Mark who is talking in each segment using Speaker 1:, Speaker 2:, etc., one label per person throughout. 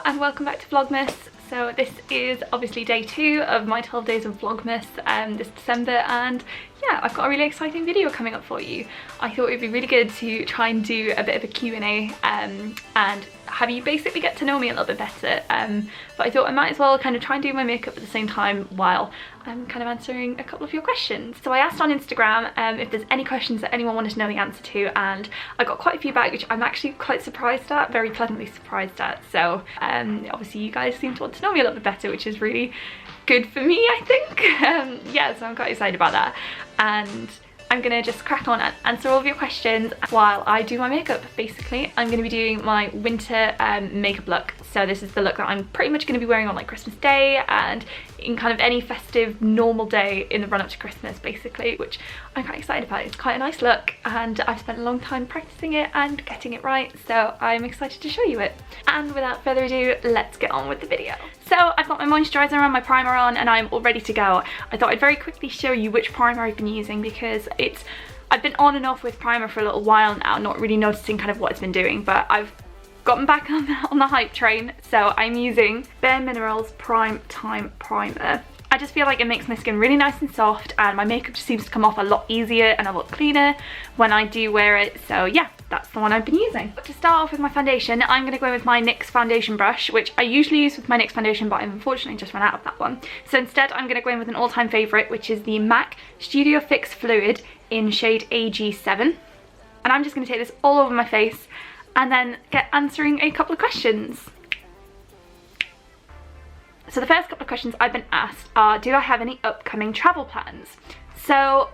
Speaker 1: and welcome back to Vlogmas. So this is obviously day 2 of my 12 days of Vlogmas this December, and yeah, I've got a really exciting video coming up for you. I thought it'd be really good to try and do a bit of a Q&A and have you basically get to know me a little bit better, but I thought I might as well kind of try and do my makeup at the same time while I'm kind of answering a couple of your questions. So I asked on Instagram if there's any questions that anyone wanted to know the answer to, and I got quite a few back, which I'm actually quite surprised at, very pleasantly surprised at. So obviously you guys seem to want to know me a little bit better, which is really good for me, I think. Yeah, so I'm quite excited about that, and I'm gonna just crack on and answer all of your questions while I do my makeup. Basically, I'm gonna be doing my winter makeup look. So this is the look that I'm pretty much gonna be wearing on like Christmas Day and in kind of any festive normal day in the run up to Christmas, basically, which I'm quite excited about. It's quite a nice look and I've spent a long time practicing it and getting it right, so I'm excited to show you it. And without further ado, let's get on with the video. So I've got my moisturiser and my primer on and I'm all ready to go. I thought I'd very quickly show you which primer I've been using because I've been on and off with primer for a little while now, not really noticing kind of what it's been doing, but I've gotten back on the hype train. So I'm using Bare Minerals Prime Time Primer. I just feel like it makes my skin really nice and soft, and my makeup just seems to come off a lot easier and a lot cleaner when I do wear it. So yeah, that's the one I've been using. But to start off with my foundation, I'm going to go in with my NYX foundation brush, which I usually use with my NYX foundation, but I've unfortunately just run out of that one. So instead I'm going to go in with an all-time favourite, which is the MAC Studio Fix Fluid in shade AG7. And I'm just going to take this all over my face and then get answering a couple of questions. So the first couple of questions I've been asked are, do I have any upcoming travel plans? So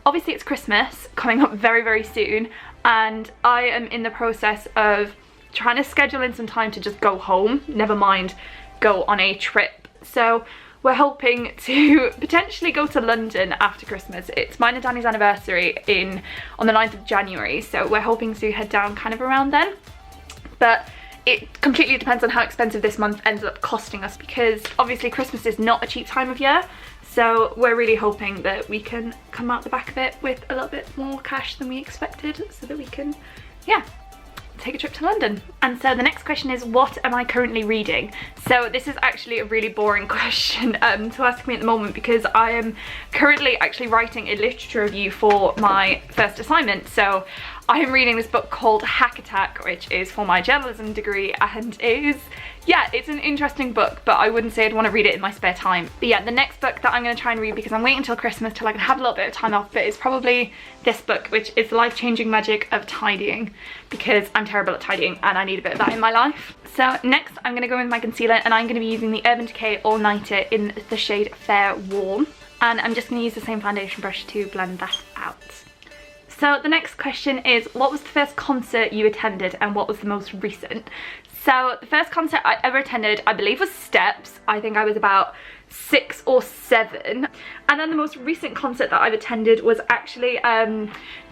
Speaker 1: obviously it's Christmas coming up very, very soon, and I am in the process of trying to schedule in some time to just go home, never mind go on a trip. So we're hoping to potentially go to London after Christmas. It's mine and Danny's anniversary on the 9th of January, so we're hoping to head down kind of around then. But it completely depends on how expensive this month ends up costing us, because obviously Christmas is not a cheap time of year. So we're really hoping that we can come out the back of it with a little bit more cash than we expected, so that we can, yeah, take a trip to London. And so the next question is, what am I currently reading? So this is actually a really boring question to ask me at the moment, because I am currently actually writing a literature review for my first assignment. So I am reading this book called Hack Attack, which is for my journalism degree, and it's an interesting book, but I wouldn't say I'd want to read it in my spare time. But yeah, the next book that I'm going to try and read, because I'm waiting until Christmas till I can have a little bit of time off, but it's probably this book, which is The Life-Changing Magic of Tidying, because I'm terrible at tidying and I need a bit of that in my life. So next I'm going to go in with my concealer, and I'm going to be using the Urban Decay All Nighter in the shade Fair Warm, and I'm just going to use the same foundation brush to blend that out. So the next question is, what was the first concert you attended and what was the most recent? So the first concert I ever attended, I believe, was Steps. I think I was about 6 or 7. And then the most recent concert that I've attended was actually,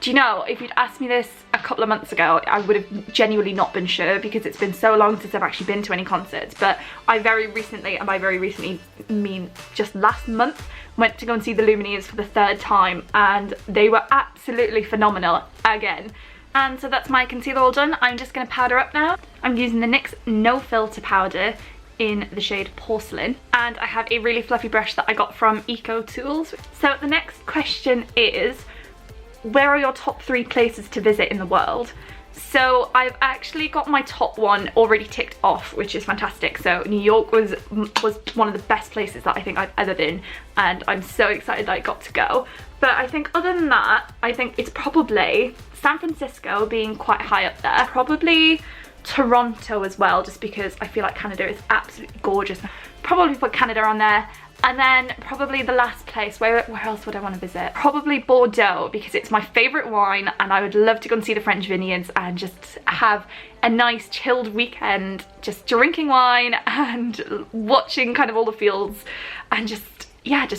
Speaker 1: do you know, if you'd asked me this a couple of months ago, I would have genuinely not been sure, because it's been so long since I've actually been to any concerts. But I very recently, and by very recently mean just last month, went to go and see the Lumineers for the 3rd time, and they were absolutely phenomenal again. And so that's my concealer all done. I'm just going to powder up now. I'm using the NYX No Filter powder in the shade Porcelain, and I have a really fluffy brush that I got from Eco Tools. So the next question is, where are your top 3 places to visit in the world? So I've actually got my top one already ticked off, which is fantastic. So New York was one of the best places that I think I've ever been, and I'm so excited that I got to go. But I think other than that, I think it's probably San Francisco being quite high up there. Probably Toronto as well, just because I feel like Canada is absolutely gorgeous. Probably put Canada on there. And then probably the last place, where else would I want to visit? Probably Bordeaux, because it's my favourite wine and I would love to go and see the French vineyards and just have a nice chilled weekend, just drinking wine and watching kind of all the fields and just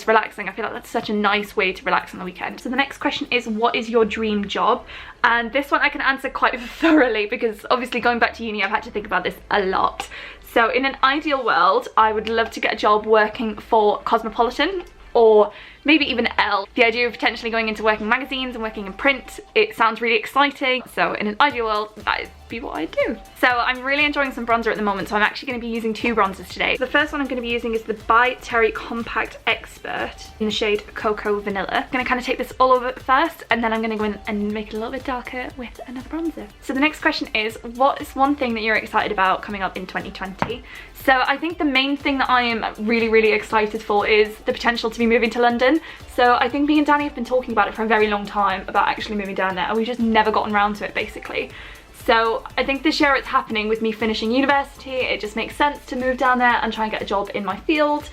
Speaker 1: relaxing. I feel like that's such a nice way to relax on the weekend. So the next question is, what is your dream job? And this one I can answer quite thoroughly, because obviously going back to uni I've had to think about this a lot. So in an ideal world, I would love to get a job working for Cosmopolitan, or maybe even Elle. The idea of potentially going into working magazines and working in print, it sounds really exciting. So in an ideal world, that is be what I do. So I'm really enjoying some bronzer at the moment, so I'm actually going to be using 2 bronzers today. The first one I'm going to be using is the By Terry Compact Expert in the shade Cocoa Vanilla. I'm going to kind of take this all over first, and then I'm going to go in and make it a little bit darker with another bronzer. So the next question is, what is one thing that you're excited about coming up in 2020? So I think the main thing that I am really excited for is the potential to be moving to London. So I think me and Danny have been talking about it for a very long time, about actually moving down there, and we've just never gotten around to it basically. So I think this year it's happening with me finishing university. It just makes sense to move down there and try and get a job in my field.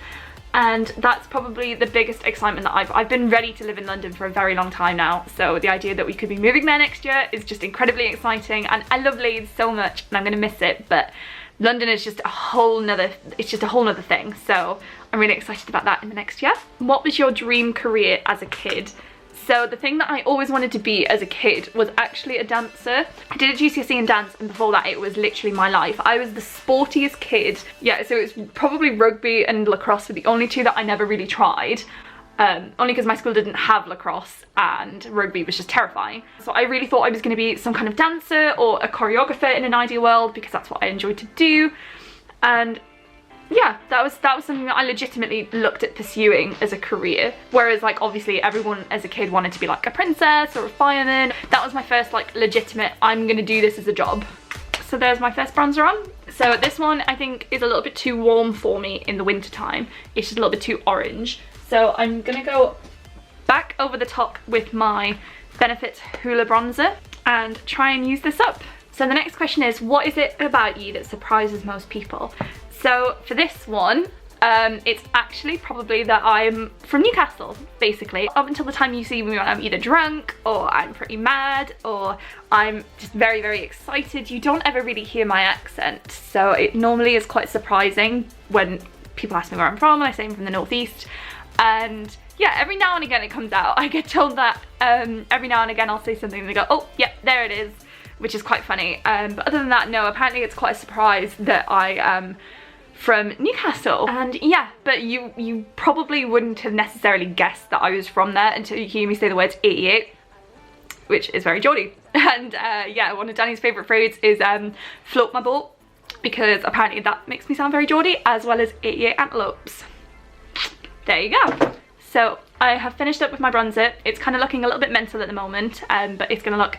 Speaker 1: And that's probably the biggest excitement that I've been ready to live in London for a very long time now. So the idea that we could be moving there next year is just incredibly exciting, and I love Leeds so much and I'm gonna miss it, but London is just a whole nother thing. So I'm really excited about that in the next year. What was your dream career as a kid? So the thing that I always wanted to be as a kid was actually a dancer. I did a GCSE in dance, and before that it was literally my life. I was the sportiest kid. Yeah, so it was probably rugby and lacrosse were the only 2 that I never really tried. Only because my school didn't have lacrosse and rugby was just terrifying. So I really thought I was going to be some kind of dancer or a choreographer in an ideal world, because that's what I enjoyed to do. And yeah, that was something that I legitimately looked at pursuing as a career. Whereas like obviously everyone as a kid wanted to be like a princess or a fireman. That was my first like legitimate, I'm gonna do this as a job. So there's my first bronzer on. So this one I think is a little bit too warm for me in the winter time. It's just a little bit too orange. So I'm gonna go back over the top with my Benefit Hoola bronzer and try and use this up. So the next question is, what is it about you that surprises most people? So for this one, it's actually probably that I'm from Newcastle, basically. Up until the time you see me when I'm either drunk, or I'm pretty mad, or I'm just very excited, you don't ever really hear my accent. So it normally is quite surprising when people ask me where I'm from, and I say I'm from the northeast. And yeah, every now and again it comes out. I get told that every now and again I'll say something and they go, oh yeah, there it is, which is quite funny. But other than that, no, apparently it's quite a surprise that I am from Newcastle. And yeah, but you probably wouldn't have necessarily guessed that I was from there until you hear me say the words 88, which is very Geordie. And yeah, one of Danny's favourite foods is float my boat, because apparently that makes me sound very Geordie, as well as 88 antelopes. There you go. So I have finished up with my bronzer. It's kind of looking a little bit mental at the moment, but it's gonna look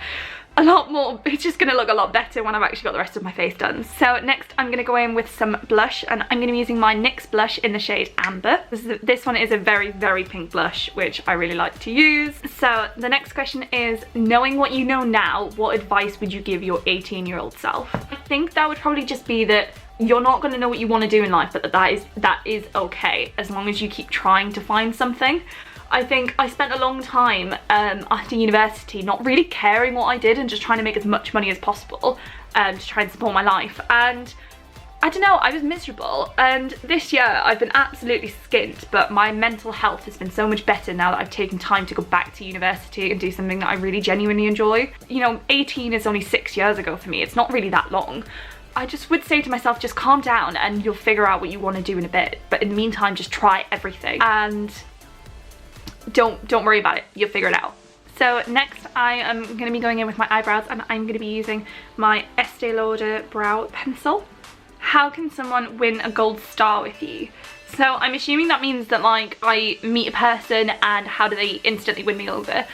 Speaker 1: a lot more, it's just gonna look a lot better when I've actually got the rest of my face done. So next I'm gonna go in with some blush, and I'm gonna be using my NYX blush in the shade Amber. This one is a very pink blush, which I really like to use. So the next question is, knowing what you know now, what advice would you give your 18-year-old self? I think that would probably just be that you're not going to know what you want to do in life, but that is okay, as long as you keep trying to find something. I think I spent a long time after university not really caring what I did and just trying to make as much money as possible to try and support my life. And I don't know, I was miserable. And this year I've been absolutely skint, but my mental health has been so much better now that I've taken time to go back to university and do something that I really genuinely enjoy. You know, 18 is only 6 years ago for me. It's not really that long. I just would say to myself, just calm down and you'll figure out what you want to do in a bit. But in the meantime, just try everything and don't worry about it. You'll figure it out. So next I am going to be going in with my eyebrows, and I'm going to be using my Estee Lauder brow pencil. How can someone win a gold star with you? So I'm assuming that means that like I meet a person and how do they instantly win me over?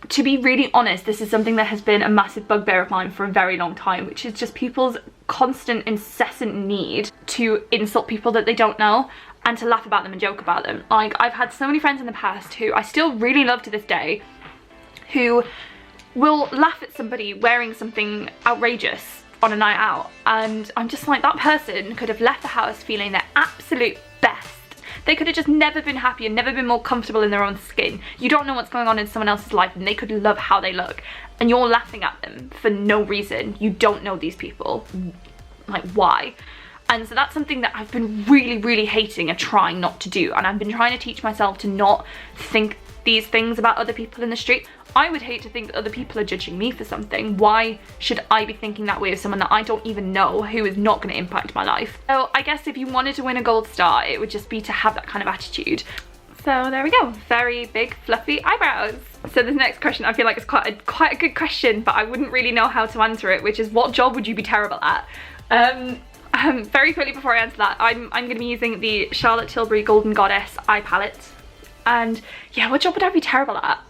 Speaker 1: To be really honest, this is something that has been a massive bugbear of mine for a very long time, which is just people's constant, incessant need to insult people that they don't know and to laugh about them and joke about them. Like, I've had so many friends in the past who I still really love to this day, who will laugh at somebody wearing something outrageous on a night out, and I'm just like, that person could have left the house feeling their absolute best. They could have just never been happy and never been more comfortable in their own skin. You don't know what's going on in someone else's life, and they could love how they look, and you're laughing at them for no reason. You don't know these people. Like, why? And so that's something that I've been really hating and trying not to do, and I've been trying to teach myself to not think these things about other people in the street. I would hate to think that other people are judging me for something. Why should I be thinking that way of someone that I don't even know, who is not going to impact my life? So I guess if you wanted to win a gold star, it would just be to have that kind of attitude. So there we go, very big fluffy eyebrows. So this next question I feel like is quite a good question, but I wouldn't really know how to answer it, which is what job would you be terrible at? Very quickly before I answer that, I'm going to be using the Charlotte Tilbury Golden Goddess eye palette. And yeah, what job would I be terrible at?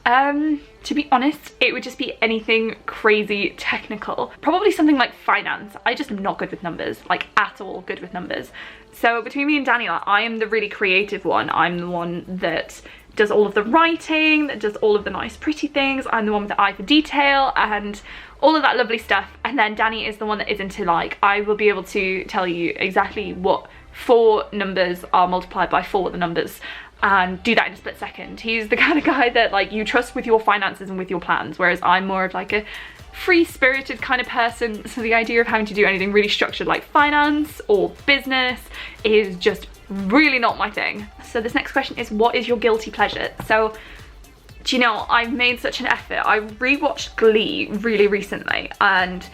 Speaker 1: To be honest, it would just be anything crazy technical. Probably something like finance. I just am not good with numbers, like at all good with numbers. So between me and Daniela, I am the really creative one. I'm the one that does all of the writing, that does all of the nice pretty things. I'm the one with the eye for detail and all of that lovely stuff. And then Danny is the one that is into, like, I will be able to tell you exactly what 4 numbers are multiplied by 4 other numbers and do that in a split second. He's the kind of guy that, like, you trust with your finances and with your plans, whereas I'm more of like a free-spirited kind of person, so the idea of having to do anything really structured like finance or business is just really not my thing. So this next question is, what is your guilty pleasure? So, do you know, I've made such an effort. I rewatched Glee really recently, and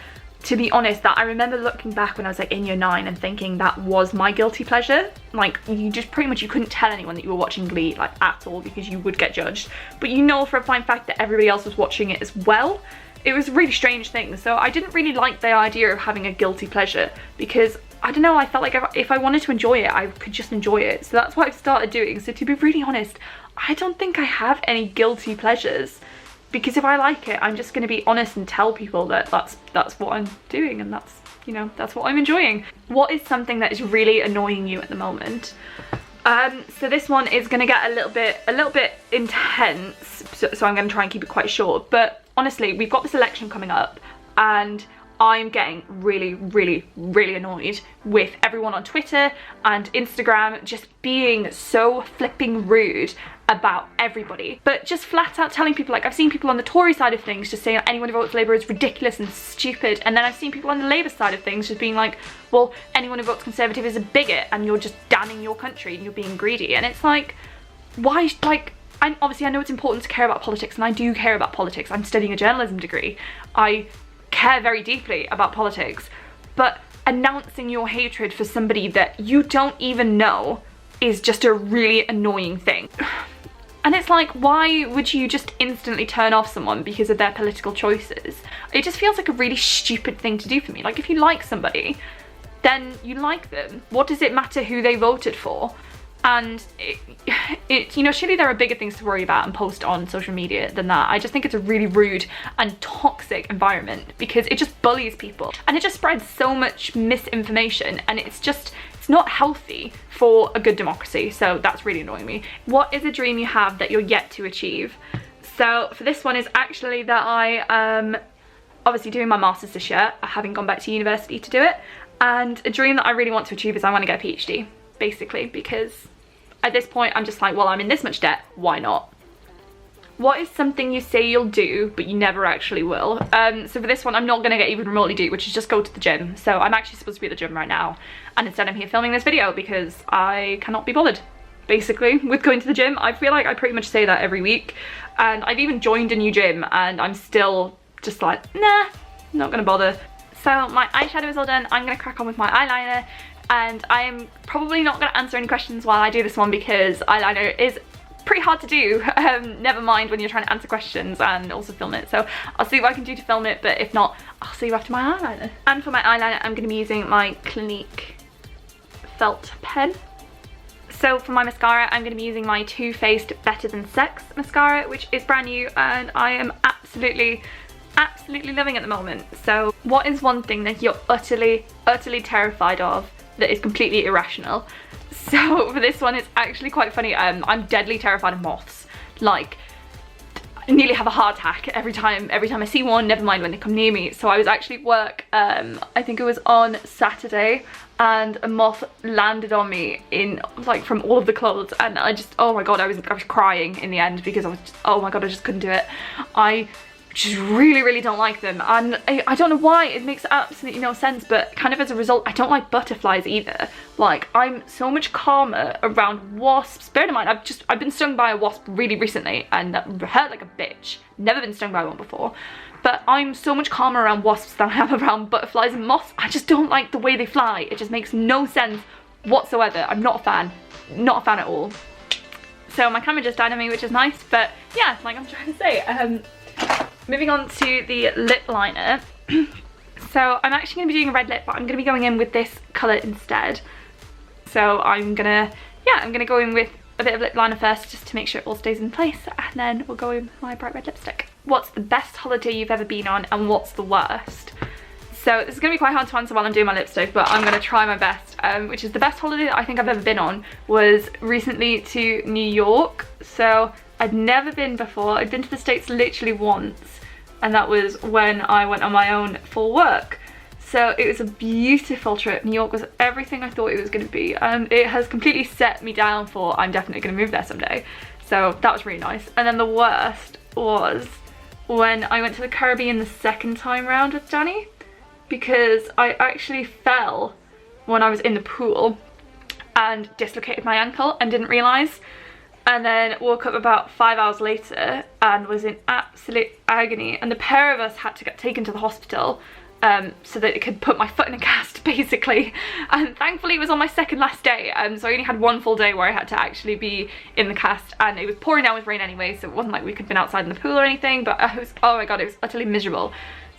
Speaker 1: to be honest, that I remember looking back when I was like in year 9 and thinking that was my guilty pleasure. Like, you just pretty much, you couldn't tell anyone that you were watching Glee, like, at all, because you would get judged. But you know for a fine fact that everybody else was watching it as well. It was a really strange thing. So I didn't really like the idea of having a guilty pleasure, because I don't know, I felt like if I wanted to enjoy it, I could just enjoy it. So that's what I've started doing. So to be really honest, I don't think I have any guilty pleasures, because if I like it, I'm just going to be honest and tell people that that's what I'm doing, and that's, you know, that's what I'm enjoying. What is something that is really annoying you at the moment? So this one is going to get a little bit intense, so I'm going to try and keep it quite short. But honestly, we've got this election coming up, and I'm getting really annoyed with everyone on Twitter and Instagram just being so flipping rude about everybody, but just flat out telling people, like, I've seen people on the Tory side of things just saying anyone who votes Labour is ridiculous and stupid, and then I've seen people on the Labour side of things just being like, well, anyone who votes Conservative is a bigot and you're just damning your country and you're being greedy. And it's like, why? Like, obviously I know it's important to care about politics, and I do care about politics. I'm studying a journalism degree. I care very deeply about politics, but announcing your hatred for somebody that you don't even know is just a really annoying thing. And it's like, why would you just instantly turn off someone because of their political choices? It just feels like a really stupid thing to do for me. Like, if you like somebody, then you like them. What does it matter who they voted for? And you know, surely there are bigger things to worry about and post on social media than that. I just think it's a really rude and toxic environment, because it just bullies people and it just spreads so much misinformation, and it's not healthy for a good democracy. So that's really annoying me. What is a dream you have that you're yet to achieve? So for this one is actually that I am obviously doing my master's this year, having gone back to university to do it, and a dream that I really want to achieve is I want to get a PhD, basically, because at this point I'm just like, well, I'm in this much debt, why not? What is something you say you'll do but you never actually will? So for this one, I'm not gonna get even remotely do, which is just go to the gym. So I'm actually supposed to be at the gym right now, and instead I'm here filming this video because I cannot be bothered, basically, with going to the gym. I feel like I pretty much say that every week, and I've even joined a new gym and I'm still just like, nah, not gonna bother. So my eyeshadow is all done. I'm gonna crack on with my eyeliner, and I am probably not gonna answer any questions while I do this one because eyeliner is pretty hard to do, never mind when you're trying to answer questions and also film it. So I'll see what I can do to film it, but if not, I'll see you after my eyeliner. And for my eyeliner, I'm going to be using my Clinique felt pen. So for my mascara, I'm going to be using my Too Faced Better Than Sex mascara, which is brand new and I am absolutely loving at the moment. So what is one thing that you're utterly terrified of that is completely irrational? So for this one, it's actually quite funny. I'm deadly terrified of moths. Like, I nearly have a heart attack every time I see one, never mind when they come near me. So I was actually at work, I think it was on Saturday, and a moth landed on me in, like, from all of the clothes, and I just, oh my god, I was crying in the end because I was just, oh my god, I just couldn't do it. I just really don't like them, and I don't know why. It makes absolutely no sense, but kind of as a result, I don't like butterflies either. Like, I'm so much calmer around wasps. Bear in mind, I've been stung by a wasp really recently, and that hurt like a bitch. Never been stung by one before, but I'm so much calmer around wasps than I am around butterflies and moths. I just don't like the way they fly. It just makes no sense whatsoever. I'm not a fan at all. So my camera just died on me, which is nice, but yeah, like I'm trying to say, moving on to the lip liner. So I'm actually going to be doing a red lip, but I'm going to be going in with this colour instead. So I'm going to go in with a bit of lip liner first, just to make sure it all stays in place, and then we'll go in with my bright red lipstick. What's the best holiday you've ever been on, and what's the worst? So this is going to be quite hard to answer while I'm doing my lipstick, but I'm going to try my best. Which is the best holiday that I think I've ever been on was recently to New York. So I'd never been before. I'd been to the States literally once, and that was when I went on my own for work. So it was a beautiful trip. New York was everything I thought it was going to be. It has completely set me down for I'm definitely going to move there someday. So that was really nice. And then the worst was when I went to the Caribbean the second time round with Danny, because I actually fell when I was in the pool and dislocated my ankle and didn't realise, and then woke up about 5 hours later and was in absolute agony, and the pair of us had to get taken to the hospital so that it could put my foot in a cast basically, and thankfully it was on my second last day, so I only had one full day where I had to actually be in the cast, and it was pouring down with rain anyway, so it wasn't like we could have been outside in the pool or anything, but I was, oh my god, it was utterly miserable.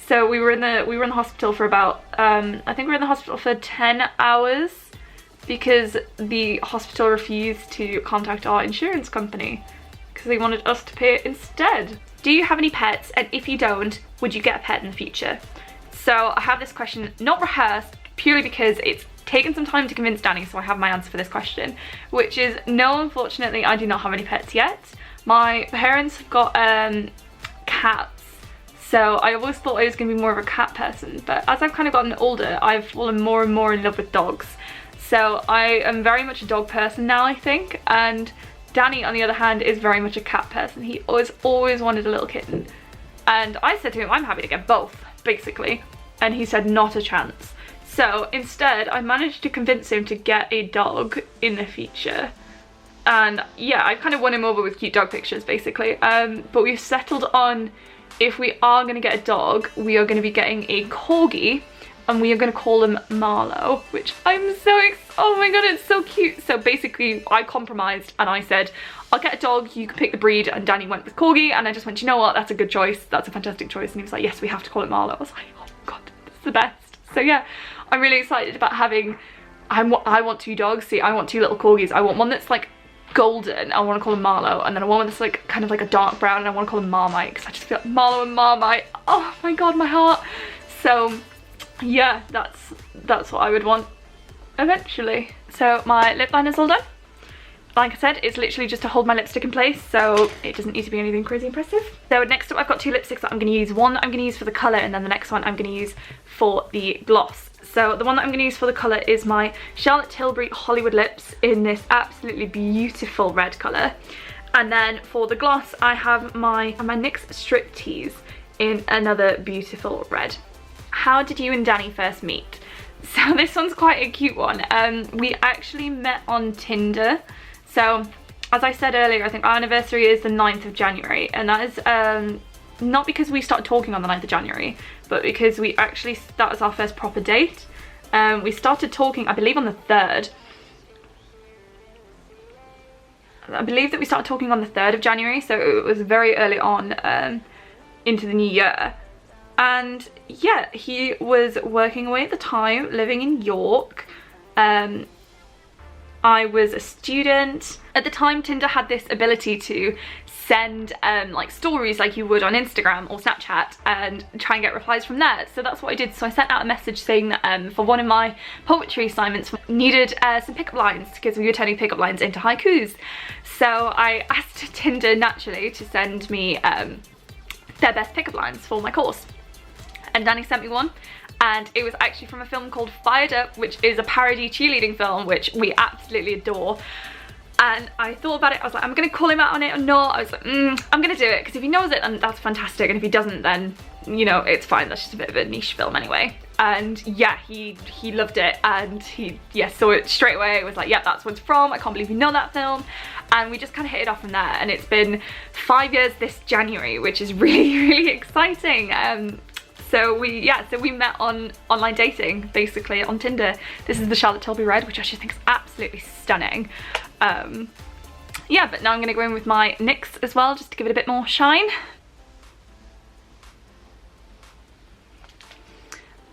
Speaker 1: So we were in the hospital for about I think we were in the hospital for 10 hours because the hospital refused to contact our insurance company because they wanted us to pay it instead. Do you have any pets, and if you don't, would you get a pet in the future? So I have this question not rehearsed purely because it's taken some time to convince Danny, so I have my answer for this question, which is no, unfortunately I do not have any pets yet. My parents have got cats. So I always thought I was going to be more of a cat person, but as I've kind of gotten older, I've fallen more and more in love with dogs. So I am very much a dog person now, I think, and Danny, on the other hand, is very much a cat person. He always wanted a little kitten. And I said to him, I'm happy to get both, basically. And he said, not a chance. So instead, I managed to convince him to get a dog in the future. And yeah, I kind of won him over with cute dog pictures, basically. But we've settled on, if we are going to get a dog, we are going to be getting a corgi, and we are going to call him Marlowe, which I'm so oh my god, it's so cute. So basically I compromised and I said, I'll get a dog, you can pick the breed, and Danny went with corgi, and I just went, you know what, that's a good choice, that's a fantastic choice, and he was like, yes, we have to call it Marlowe. I was like, oh god, this is the best. So yeah, I'm really excited about having, I want 2 dogs. See, I want 2 little corgis. I want one that's like golden, I want to call him Marlowe, and then I want one that's like kind of like a dark brown, and I want to call him Marmite, because I just feel like Marlowe and Marmite, oh my god, my heart. So yeah, that's what I would want eventually. So my lip liner's all done. Like I said, it's literally just to hold my lipstick in place, so it doesn't need to be anything crazy impressive. So next up I've got 2 lipsticks that I'm going to use. One I'm going to use for the colour, and then the next one I'm going to use for the gloss. So the one that I'm going to use for the colour is my Charlotte Tilbury Hollywood Lips in this absolutely beautiful red colour. And then for the gloss I have my NYX Striptease in another beautiful red. How did you and Danny first meet? So this one's quite a cute one. We actually met on Tinder. So as I said earlier, I think our anniversary is the 9th of January, and that is not because we started talking on the 9th of January, but because that was our first proper date. We started talking, I believe, on the 3rd. I believe that we started talking on the 3rd of January, so it was very early on into the new year. And yeah, he was working away at the time, living in York. I was a student. At the time, Tinder had this ability to send like stories like you would on Instagram or Snapchat and try and get replies from there. So that's what I did. So I sent out a message saying that for one of my poetry assignments needed some pickup lines, because we were turning pickup lines into haikus. So I asked Tinder naturally to send me their best pickup lines for my course. And Danny sent me one, and it was actually from a film called Fired Up, which is a parody cheerleading film, which we absolutely adore. And I thought about it, I was like, I'm gonna call him out on it or not. I was like, I'm gonna do it, because if he knows it, then that's fantastic, and if he doesn't, then, you know, it's fine, that's just a bit of a niche film anyway. And yeah, he loved it, and he saw it straight away. It was like, yeah, that's what it's from, I can't believe you know that film. And we just kind of hit it off from there, and it's been 5 years this January, which is really exciting. So we met on online dating, basically, on Tinder. This is the Charlotte Tilbury Red, which I actually think is absolutely stunning. Yeah, but now I'm going to go in with my NYX as well, just to give it a bit more shine.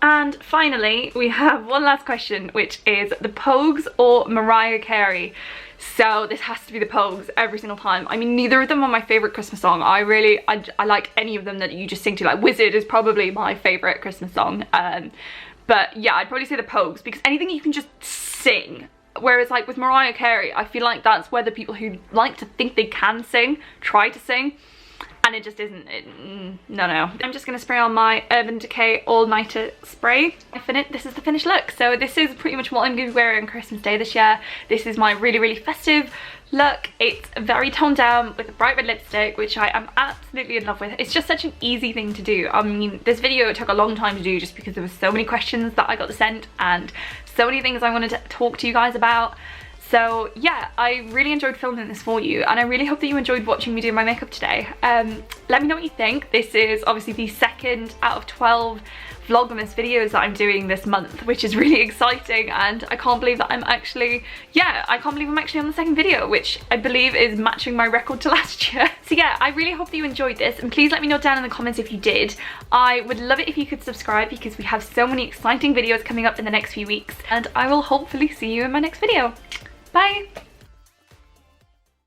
Speaker 1: And finally, we have one last question, which is the Pogues or Mariah Carey. So this has to be the Pogues every single time. I mean, neither of them are my favourite Christmas song. I like any of them that you just sing to. Like Wizard is probably my favourite Christmas song. But yeah, I'd probably say the Pogues, because anything you can just sing. Whereas like with Mariah Carey, I feel like that's where the people who like to think they can sing, try to sing. And it just isn't, no. I'm just going to spray on my Urban Decay All Nighter Spray. This is the finished look. So this is pretty much what I'm going to be wearing on Christmas Day this year. This is my really, really festive look. It's very toned down with a bright red lipstick, which I am absolutely in love with. It's just such an easy thing to do. I mean, this video took a long time to do just because there were so many questions that I got sent and so many things I wanted to talk to you guys about. So yeah, I really enjoyed filming this for you, and I really hope that you enjoyed watching me do my makeup today. Let me know what you think. This is obviously the second out of 12 Vlogmas videos that I'm doing this month, which is really exciting, and I can't believe that I'm actually on the second video, which I believe is matching my record to last year. So yeah, I really hope that you enjoyed this, and please let me know down in the comments if you did. I would love it if you could subscribe, because we have so many exciting videos coming up in the next few weeks, and I will hopefully see you in my next video. Bye!